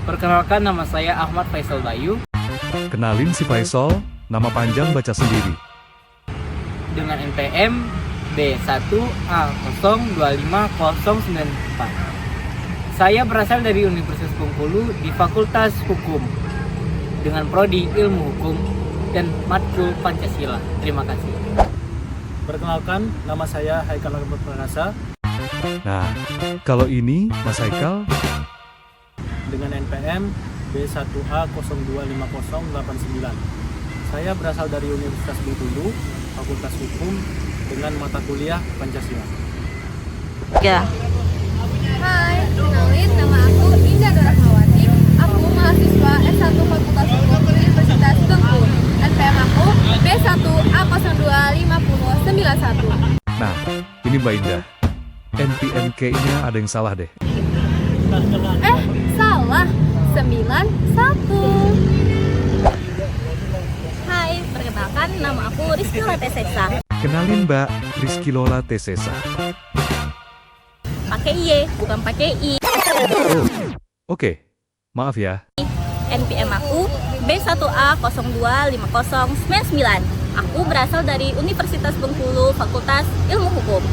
Perkenalkan, nama saya Ahmad Faisal Bayu Kenalin si Faisal, nama panjang baca sendiri. dengan NPM B1A025094. Saya berasal dari Universitas Bengkulu di Fakultas Hukum dengan prodi Ilmu Hukum dan matkul Pancasila. Terima kasih. Perkenalkan, nama saya Haikal Ahmad Pranasa Nah, kalau ini Mas Haikal, dengan NPM B1A025089. Saya berasal dari Universitas Bengkulu, Fakultas Hukum dengan mata kuliah Pancasila. Ya. Hai, kenalin nama aku Indah Dorahmawati. Aku mahasiswa S1 Fakultas Hukum Universitas Bengkulu. NPM aku B1A025091. nah ini Mbak Indah. NPM kayaknya ada yang salah deh. Salah. 91. Hai, perkenalkan nama aku Rizky Latesesa. Kenalin Mbak Rizky Lola Tesesa. Pakai Y, bukan pakai I. Oh, oke. Maaf ya. NPM aku B1A025099. Aku berasal dari Universitas Bengkulu, Fakultas Ilmu Hukum.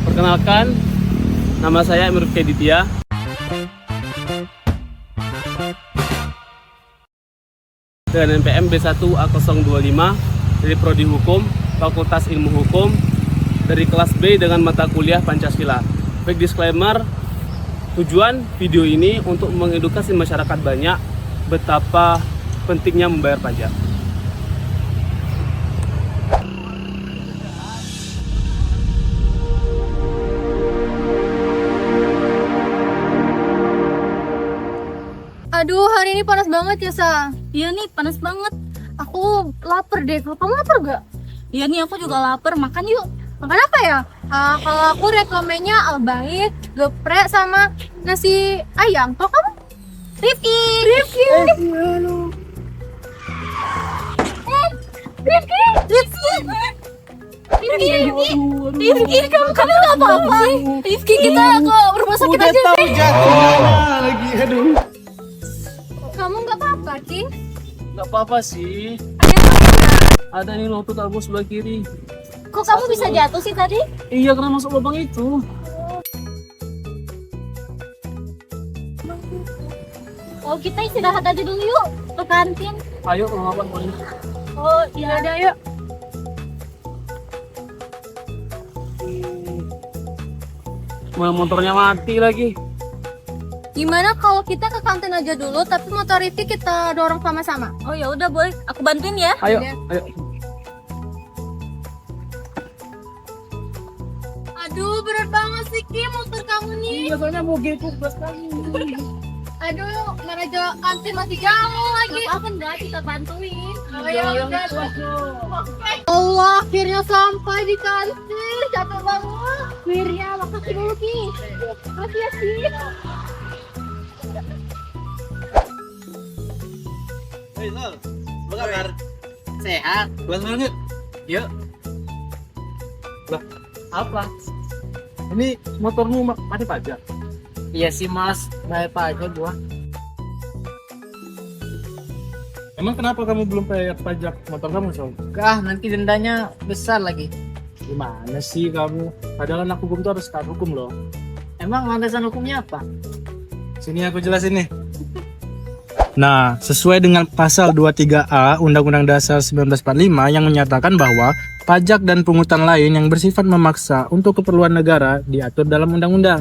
Perkenalkan, nama saya Emir Keditya. Dengan NPM B1A025 dari Prodi Hukum, Fakultas Ilmu Hukum, dari kelas B dengan mata kuliah Pancasila. Baik, disclaimer, tujuan video ini untuk mengedukasi masyarakat banyak betapa pentingnya membayar pajak. Aduh, hari ini panas banget ya, Sa. Iya nih, panas banget. Aku lapar deh. Kalau kamu lapar gak? Iya nih, aku juga lapar. Makan yuk. Makan apa ya? Kalau aku rekomennya albaik, geprek, sama nasi ayam. Kalau kamu? Rifki. Rifki. Rifki, kamu nggak apa-apa. Rifki, kita ke rumah sakit aja deh. Lagi, aduh. Kamu nggak apa-apa, Ki? Gak apa-apa sih. Ada nih lutut aku sebelah kiri. Kok kamu bisa jatuh sih tadi? Iya, karena masuk lubang itu. Oh, kita istirahat aja dulu yuk ke kantin. Ayo, kalau ngapain boleh. Oh, iya. Ada yuk. Motornya mati lagi. Gimana kalau kita ke kantin aja dulu, tapi motor Rifki kita dorong sama-sama? Oh ya udah boleh. Aku bantuin ya. Ayo, Iya. ayo. Aduh, berat banget sih, Ki, motor kamu nih. Biasanya mau gitu belas kali. Aduh, menuju kantin masih jauh lagi. Apa enggak kita bantuin? Oh, ya udah. Allah, akhirnya sampai di kantin. Capek banget. Wirya, makasih dulu, Ki. Makasih ya, Ki. Hei Lol, apa kabar? Sehat? Pulang dulu yuk. Yuk. Apa? Ini motormu mati pajak? Iya sih Mas, bayar pajak gua. Emang kenapa kamu belum bayar pajak motor kamu, Sob? Nanti dendanya besar lagi. Gimana sih kamu? Padahal anak hukum tuh harus taat hukum loh. Emang landasan hukumnya apa? Sini aku jelasin nih. Nah, sesuai dengan pasal 23A Undang-Undang Dasar 1945 yang menyatakan bahwa pajak dan pungutan lain yang bersifat memaksa untuk keperluan negara diatur dalam undang-undang.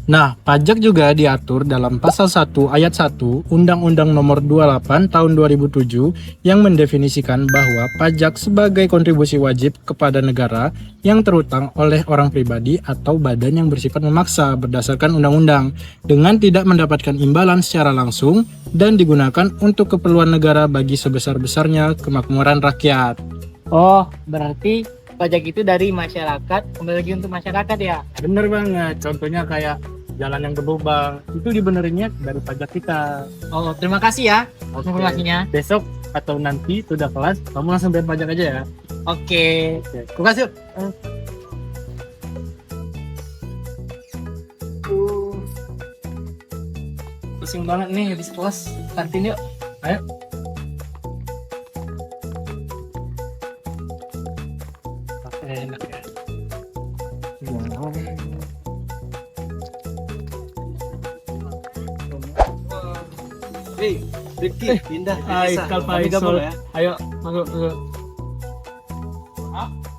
Nah, pajak juga diatur dalam pasal 1 ayat 1 Undang-Undang Nomor 28 Tahun 2007 yang mendefinisikan bahwa pajak sebagai kontribusi wajib kepada negara yang terutang oleh orang pribadi atau badan yang bersifat memaksa berdasarkan undang-undang dengan tidak mendapatkan imbalan secara langsung dan digunakan untuk keperluan negara bagi sebesar-besarnya kemakmuran rakyat. Oh, berarti pajak itu dari masyarakat kembali lagi untuk masyarakat ya? Bener banget, contohnya kayak jalan yang berlubang, itu dibenerinnya dari pajak kita. Oh, terima kasih ya Oke. informasinya. Besok atau nanti sudah kelas, kamu langsung bayar pajak aja ya. Oke. Oke, terima kasih. Pusing banget nih habis kelas. Kantin yuk. Ayo. Enak ya. Hei, Rifki, pindah. Hai, Kak Faisal. Ayo, masuk.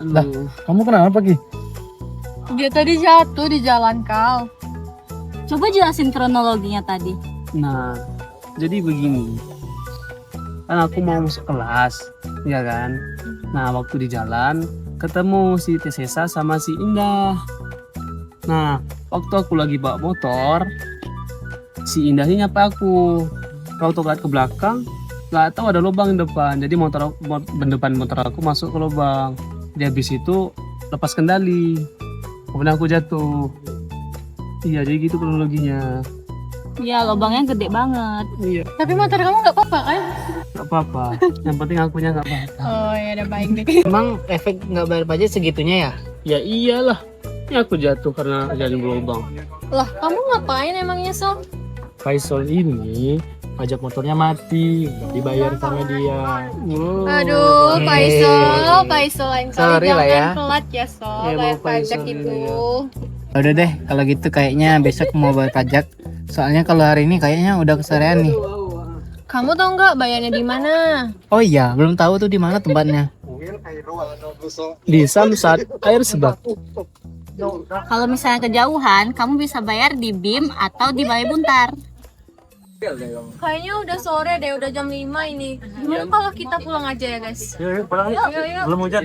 Lah, kamu kenapa, Ki? Dia tadi jatuh di jalan, Kal. Coba jelasin kronologinya tadi. Nah, jadi begini. Kan aku mau masuk kelas, ya kan? Nah, waktu di jalan ketemu si Tesesa sama si Indah. Nah, waktu aku lagi bawa motor, si Indah ini nyapa aku. Kalau lihat ke belakang, nggak tahu ada lubang di depan. Jadi depan motor aku masuk ke lubang. Di habis itu lepas kendali. Kemudian aku jatuh. Iya, jadi gitu kronologinya. Iya, lubangnya gede banget. Iya, Tapi motor kamu nggak apa-apa kan? nggak apa-apa. Yang penting akunya nggak apa-apa. Oh ya udah baik deh. Emang efek nggak bayar pajak segitunya ya? Ya iyalah. Ini aku jatuh karena jalan berlubang. Lah kamu ngapain emangnya Sol? Faisal ini pajak motornya mati, nggak dibayar sama dia. Aduh, Faisal lain kali Sorry lah jangan ya. telat ya Sol, Ya, bayar mau Faisal pajak dulu itu. ya. Udah deh, kalau gitu kayaknya besok mau bayar pajak. Soalnya kalau hari ini kayaknya udah kesorean nih. Kamu tau nggak bayarnya di mana? Oh iya, belum tahu tuh di mana tempatnya. Di Samsat air sebak. Kalau misalnya kejauhan, kamu bisa bayar di BIM atau di Balai Buntar. Kayaknya udah sore deh, udah jam 5 ini. Gimana kalau kita pulang aja ya guys? Yuk, pulang yuk. Yuk. Belum hujan.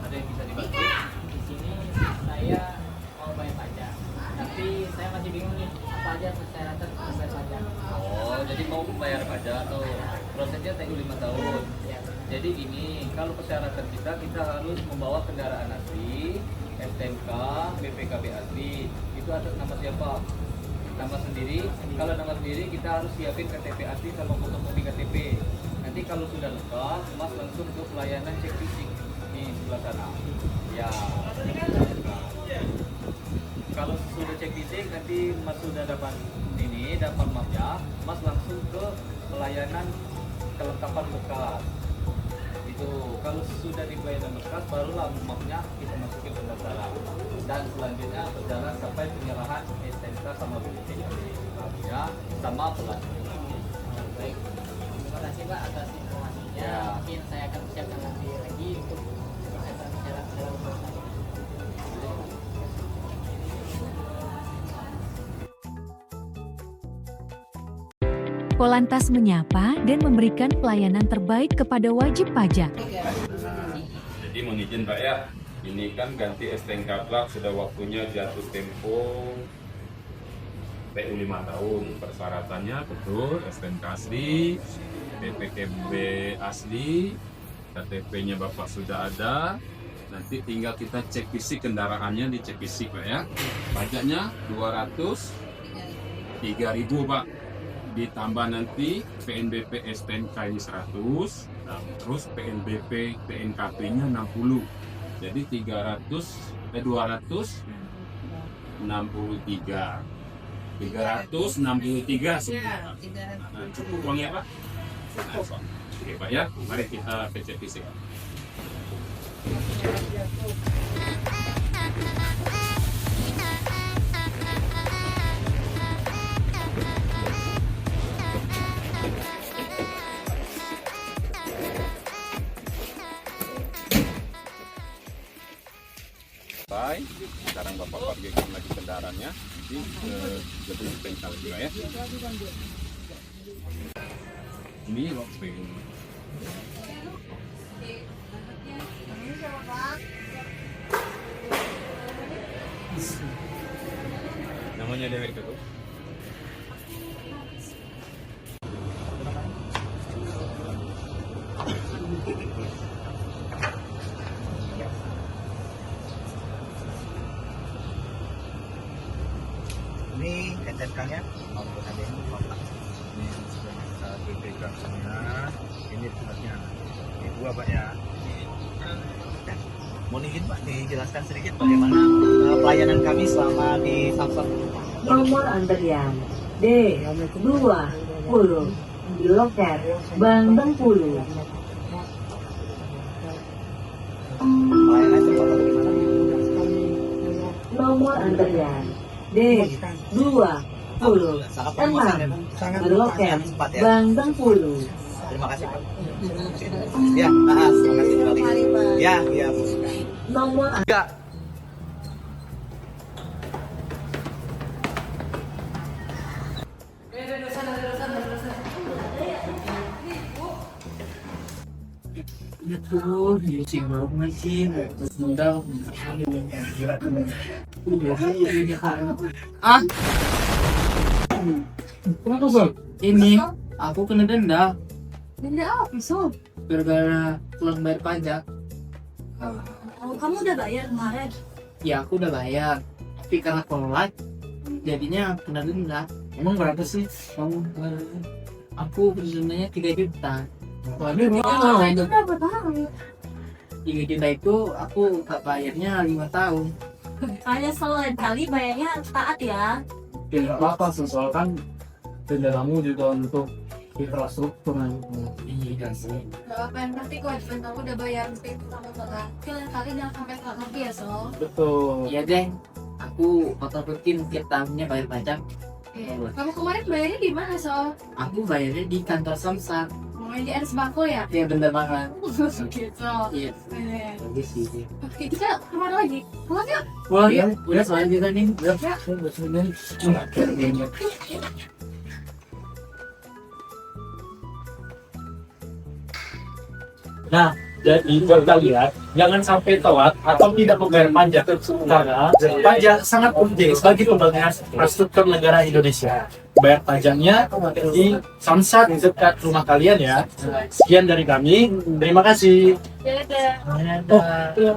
Ada yang bisa dibantu? Di sini saya mau bayar pajak, tapi saya masih bingung nih apa aja persyaratan untuk bayar pajak. Oh, jadi mau bayar pajak tuh. Prosesnya tunggu 5 tahun. Ya. Jadi gini, kalau persyaratan kita harus membawa kendaraan asli, STNK, BPKB asli. Itu atas nama siapa? Nama sendiri. Kalau nama sendiri kita harus siapin KTP asli sama fotokopi KTP. Nanti kalau sudah lengkap, Mas langsung ke pelayanan cek fisik di sebelah sana. Ya. Kalau sudah cek fisik, nanti Mas sudah dapat mapnya, Mas langsung ke pelayanan kelengkapan berkas. Itu kalau sudah di pelayanan berkas, barulah mapnya kita masukin pendaftaran. Dan selanjutnya berjalan sampai penyerahan STNK sama BPJS ya, sama pelantikan. Baik, terima kasih Pak atas informasinya. Ya. Mungkin saya akan siapkan nanti lagi untuk proses bicara. Polantas menyapa dan memberikan pelayanan terbaik kepada wajib pajak. Jadi mohon izin Pak ya, ini kan ganti STNK plat sudah waktunya jatuh tempo PU 5 tahun. Persyaratannya betul, STNK asli, PPKB asli, KTP-nya Bapak sudah ada. Nanti tinggal kita cek fisik kendaraannya, dicek fisik Pak ya. Pajaknya 203.000 Pak. Ditambah nanti PNBP STNK ini 100, nah, terus PNBP PNKP-nya 60. Jadi 263. 363 semua. Nah, cukup uangnya Pak? Nah, oke Pak ya, mari kita cek fisik. Sekarang Bapak parkirkan lagi kendaraannya di gedung bengkel juga ya. Ini lockping. Namanya Dewek itu. Ini STNK-nya maupun ada yang kontak. Ini sudah bisa dipegang semua. Ini tempatnya. Ini dua Pak ya. Mohon izin Pak dijelaskan sedikit bagaimana pelayanan kami selama di Samsung. Nomor antrian D 20 di loket Bank Bengkulu. Pelayanan cepat atau bagaimana? Nomor antrian D 20 di loket Bank Bengkulu. Terima kasih Pak. Ya, terima kasih kembali. Ya, ya. Nomor Betul, sih belum masih sendal. Ah, Kenapa Sol? ini aku kena denda Denda apa, Sob? gara-gara kurang bayar pajak. Oh, kamu udah bayar kemarin? Ya aku udah bayar, tapi karena telat jadinya kena denda. Emang berapa sih? Kamu aku dendanya 3 juta. Waduh, Itu berapa tahun? 3 juta itu aku tak bayarnya 5 tahun. Kalian selalu lain kali bayarnya taat ya. tidak apa-apa soal kan denda kamu juga untuk infrastruktur Iya sih. Gak apa yang penting kewajiban kamu udah bayar itu kamu telat. Lain kali jangan sampai telat lagi ya, Sob. betul. Iya deh, aku kotor rutin tiap tahunnya bayar pajak. Kamu kemarin bayarnya di mana, Sob? Aku bayarnya di kantor Samsat. Mau di RS Bako ya? Ya bener banget. Gitu. Iya. Bagus sih. Oke, kita kemana lagi? Pulang yuk. Wah ya, udah soalnya kita nih. Udah. Nah, jadi buat kalian jangan sampai telat atau tidak membayar pajak karena pajak sangat penting bagi pembangunan infrastruktur negara Indonesia. Bayar pajaknya di Samsat dekat rumah kalian ya. Sekian dari kami. Terima kasih. Dadah. Oh,